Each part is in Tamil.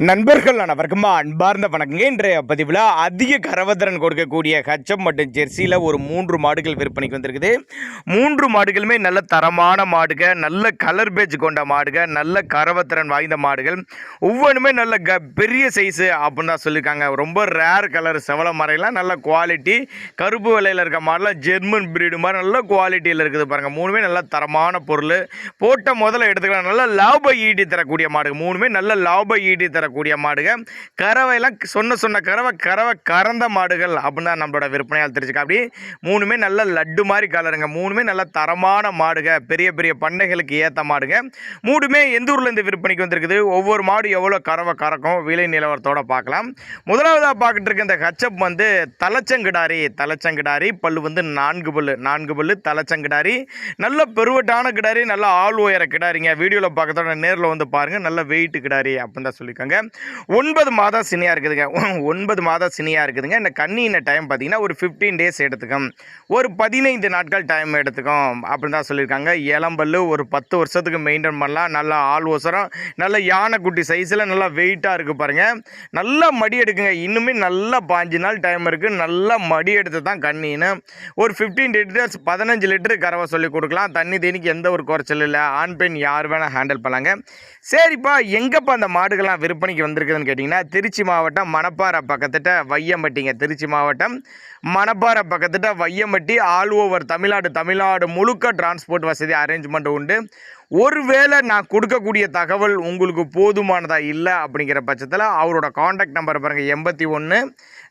நண்பர்கள் அனைவருக்கும் அன்பார்ந்த வணக்கங்க. இன்றைய பதிவில் அதிக கரவத்திறன் கொடுக்கக்கூடிய ஹச்சம் மற்றும் ஜெர்சியில் ஒரு 3 மாடுகள் விற்பனைக்கு வந்திருக்குது. 3 மாடுகளுமே நல்ல தரமான மாடுக, நல்ல கலர் பேஜ் கொண்ட மாடுக, நல்ல கரவத்திறன் வாய்ந்த மாடுகள். ஒவ்வொன்றுமே நல்ல பெரிய சைஸு அப்படின்னு தான் சொல்லியிருக்காங்க. ரொம்ப ரேர் கலர் செவல மறையெல்லாம் நல்ல குவாலிட்டி. கருப்பு விலையில் இருக்க மாடெல்லாம் ஜெர்மன் பிரீடு மாதிரி நல்ல குவாலிட்டியில் இருக்குது பாருங்கள். 3மே நல்ல தரமான பொருள். போட்ட முதல்ல எடுத்துக்கலாம். நல்ல லாப ஈட்டி தரக்கூடிய மாடுகள். 3மே நல்ல லாப ஈட்டி தரக்கூடிய மாடுக. கறவையெல்லாம் சொன்ன கறவை கறந்த மாடுகள் அப்படின்னு தான் நம்மளோட விற்பனையால் தெரிஞ்சுக்க. அப்படி 3மே நல்ல லட்டு மாதிரி கலருங்க. 3மே நல்ல தரமான மாடுக, பெரிய பெரிய பண்ணைகளுக்கு ஏற்ற மாடுங்க. 3மே எந்த ஊர்லேருந்து விற்பனைக்கு வந்திருக்குது, ஒவ்வொரு மாடு எவ்வளோ கறவை கறக்கும், விலை நிலவரத்தோடு பார்க்கலாம். முதலாவதாக பார்க்கிட்டு இருக்க இந்த ஹச்சப் வந்து தலைச்சங்கிடாரி பல்லு வந்து 4 பல்லு தலைச்சங்கிடாரி. நல்ல பெருவட்டான கிடாரி, நல்ல ஆள் உயர கிடாரிங்க. வீடியோவில் பார்க்கறதோட நேரில் வந்து பாருங்கள். நல்ல வெயிட் கிடாரி அப்படின்னு தான் சொல்லியிருக்காங்க. 9 மாதம் சினியாக இருக்குதுங்க. 9 மாதம் சினியாக இருக்குதுங்க. இந்த கண்ணின டைம் பார்த்தீங்கன்னா ஒரு 15 டேஸ் எடுத்துக்கும், ஒரு 15 நாட்கள் டைம் எடுத்துக்கும் அப்படின்னு தான் சொல்லியிருக்காங்க. இளம்பல்லு ஒரு 10 வருஷத்துக்கு மெயின்டைன் பண்ணலாம். நல்லா ஆள் ஒசரம், நல்ல யானைக்குட்டி சைஸில் நல்லா வெயிட்டாக இருக்குது பாருங்கள். நல்லா மடி எடுக்குங்க. இன்னுமே நல்லா 5 நாள் டைம் இருக்குது. நல்லா மடி எடுத்து தான் கண்ணின்னு ஒரு 15 லிட்டர்ஸ் 15 லிட்டரு கறவை சொல்லி கொடுக்கலாம். தண்ணி தேனிக்கு எந்த ஒரு குறைச்சல் இல்லை. ஆண் பெண் யார் வேணால் ஹேண்டில் பண்ணலாங்க. சரிப்பா, எங்கப்பா அந்த மாடுகள்லாம் விற்பனைக்கு வந்திருக்குதுன்னு கேட்டிங்கன்னா, திருச்சி மாவட்டம் மணப்பாறை பக்கத்திட்ட வையம்பட்டிங்க. திருச்சி மாவட்டம் மணப்பாறை பக்கத்திட்ட வையம்பட்டி. ஆல் ஓவர் தமிழ்நாடு முழுக்க டிரான்ஸ்போர்ட் வசதி அரேஞ்ச்மெண்ட் உண்டு. ஒருவேளை நான் கொடுக்கக்கூடிய தகவல் உங்களுக்கு போதுமானதாக இல்லை அப்படிங்கிற பட்சத்தில் அவரோட காண்டாக்ட் நம்பர் பாருங்கள். 81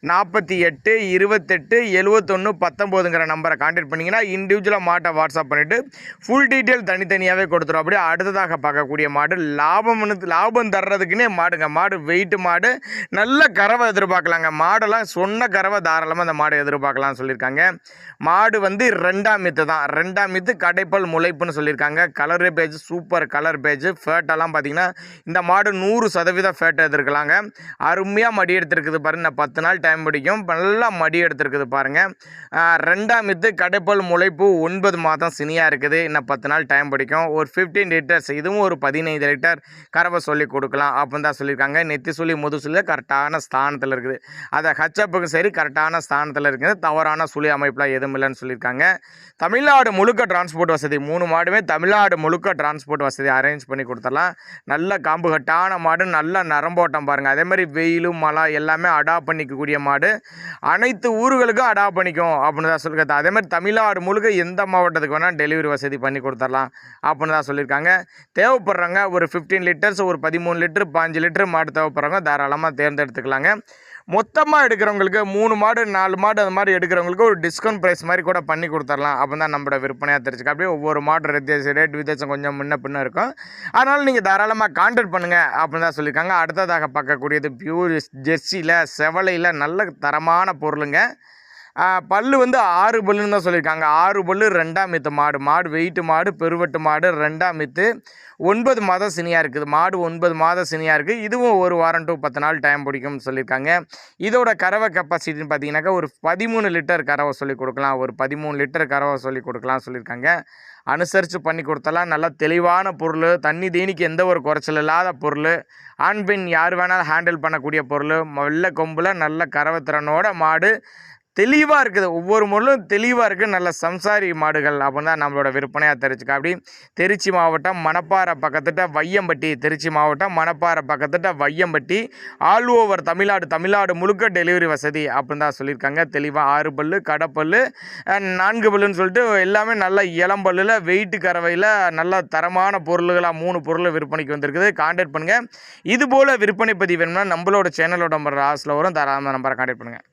48 28 71 19ங்கிற நம்பரை கான்டாக்ட் பண்ணிங்கன்னா இண்டிவிஜுவலாக மாட்டை வாட்ஸ்அப் பண்ணிவிட்டு ஃபுல் டீட்டெயில் தனித்தனியாகவே கொடுத்துரும். அப்படியே அடுத்ததாக பார்க்கக்கூடிய மாடு லாபம் தர்றதுக்குன்னே மாடுங்க. மாடு வெயிட்டு மாடு, நல்ல கறவை எதிர்பார்க்கலாங்க. மாடெல்லாம் சொன்ன கறவை தாராளமாக அந்த மாடு எதிர்பார்க்கலாம்னு சொல்லியிருக்காங்க. மாடு வந்து 2ஆம் மித்து தான். 2ஆம் மித்து கடைப்பல் முளைப்புன்னு சொல்லியிருக்காங்க. Colour page super colour page. ஃபேட்டெல்லாம் பார்த்தீங்கன்னா இந்த மாடு 100% ஃபேட் எடுத்துருக்கலாங்க. அருமையாக மடி எடுத்துருக்குது பாருங்கள். 10 நாள் டைம் பிடிக்கும். நல்லா மடி எடுத்துருக்குது பாருங்கள். 2ஆம் மித்து கடைப்பல் முளைப்பு 9 மாதம் சினியாக இருக்குது. இன்னும் 10 நாள் டைம் பிடிக்கும். ஒரு 15 லிட்டர்ஸ், இதுவும் ஒரு 15 லிட்டர் கறவை சொல்லி கொடுக்கலாம் அப்படின்னு தான் சொல்லியிருக்காங்க. நெத்தி சொல்லி முது சொல்லி கரெக்டான ஸ்தானத்தில் இருக்குது. அதை ஹச்சப்புக்கு சரி கரெக்டான ஸ்தானத்தில் இருக்குது. தவறான சுழி அமைப்பெலாம் எதுவும் இல்லைன்னு சொல்லியிருக்காங்க. தமிழ்நாடு முழுக்க டிரான்ஸ்போர்ட் வசதி. 3 மாடுமே தமிழ்நாடு முழுக்க டிரான்ஸ்போர்ட் வசதி அரேஞ்ச் பண்ணி கொடுத்துடலாம். நல்ல காம்பு கட்டான மாடு, நல்ல நரம்போட்டம் பாருங்கள். அதே மாதிரி வெயிலும் மழை எல்லாமே அடாப்ட் பண்ணிக்கக்கூடிய மாடு. அனைத்து ஊர்களுக்கும் அடாப்ட் பண்ணிக்கும் அப்படின்னு தான் சொல்லியிருக்காங்க. அதே மாதிரி தமிழ்நாடு முழுக்க எந்த மாவட்டத்துக்கு வேணால் டெலிவரி வசதி பண்ணி கொடுத்துடலாம் அப்படின்னு தான் சொல்லியிருக்காங்க. தேவைப்படுறாங்க ஒரு 15 லிட்டர்ஸ், ஒரு 13 லிட்டர் 5 லிட்டர் மாடு தேவைப்படுறாங்க, தாராளமாக தேர்ந்தெடுத்துக்கலாங்க. மொத்தமாக எடுக்கிறவங்களுக்கு 3 மாடு 4 மாடு அந்த மாதிரி எடுக்கிறவங்களுக்கு ஒரு டிஸ்கவுண்ட் ப்ரைஸ் மாதிரி கூட பண்ணி கொடுத்துடலாம் அப்படின்னு தான் நம்மளோட விற்பனையாக தெரிஞ்சுக்க. அப்படியே ஒவ்வொரு மாடு ரேட் வித்தியாசம் கொஞ்சம் முன்ன பின்ன இருக்கும். அதனால் நீங்கள் தாராளமாக கான்டாக்ட் பண்ணுங்கள் அப்படின்னு தான் சொல்லியிருக்காங்க. அடுத்ததாக பார்க்கக்கூடியது பியூர் ஜெர்சியில் செவலையில் நல்ல தரமான பொருளுங்க. பல்லு வந்து 6 பல்லுன்னு தான் சொல்லியிருக்காங்க. 6 பல்லு 2ஆம் மித்து மாடு வெயிட்டு மாடு, பெருவட்டு மாடு, 2ஆம் மித்து 9 மாதம் சினியாக இருக்குது. மாடு 9 மாதம் சினியாக இருக்குது. இதுவும் ஒரு வாரம் டு 10 நாள் டைம் பிடிக்கும்னு சொல்லியிருக்காங்க. இதோட கறவை கெப்பாசிட்டின்னு பார்த்தீங்கன்னாக்கா ஒரு 13 லிட்டர் கறவை சொல்லி கொடுக்கலாம். ஒரு 13 லிட்டர் கறவை சொல்லி கொடுக்கலாம் சொல்லியிருக்காங்க. அனுசரித்து பண்ணி கொடுத்தலாம். நல்லா தெளிவான பொருள், தண்ணி தீனிக்கு எந்த ஒரு குறைச்சல் இல்லாத பொருள், ஆண் பெண் யார் வேணாலும் ஹேண்டில் பண்ணக்கூடிய பொருள், வெள்ளை கொம்பில் நல்ல கறவை திறனோட மாடு தெளிவாக இருக்குது. ஒவ்வொரு முறையும் தெளிவாக இருக்குது. நல்ல சம்சாரி மாடுகள் அப்படின்னு தான் நம்மளோட விற்பனையாக தெரிஞ்சுக்க. அப்படி திருச்சி மாவட்டம் மணப்பாறை பக்கத்திட்ட வையம்பட்டி. திருச்சி மாவட்டம் மணப்பாறை பக்கத்திட்ட வையம்பட்டி. ஆல் ஓவர் தமிழ்நாடு முழுக்க டெலிவரி வசதி அப்படின்னு தான் சொல்லியிருக்காங்க. தெளிவாக 6 பல்லு கடப்பல்லு 4 பல்லுன்னு சொல்லிட்டு எல்லாமே நல்ல இளம்பல்லில் வெயிட்டு கறவையில் நல்ல தரமான பொருள்களாக 3 பொருள் விற்பனைக்கு வந்திருக்குது. கான்டாக்ட் பண்ணுங்கள். இதுபோல் விற்பனை பதிவு வேணும்னா நம்மளோட சேனலோட நம்பர் லாஸ்ட்டில் வரும். தாராளமாக நம்பரை கான்டாக்ட் பண்ணுங்கள்.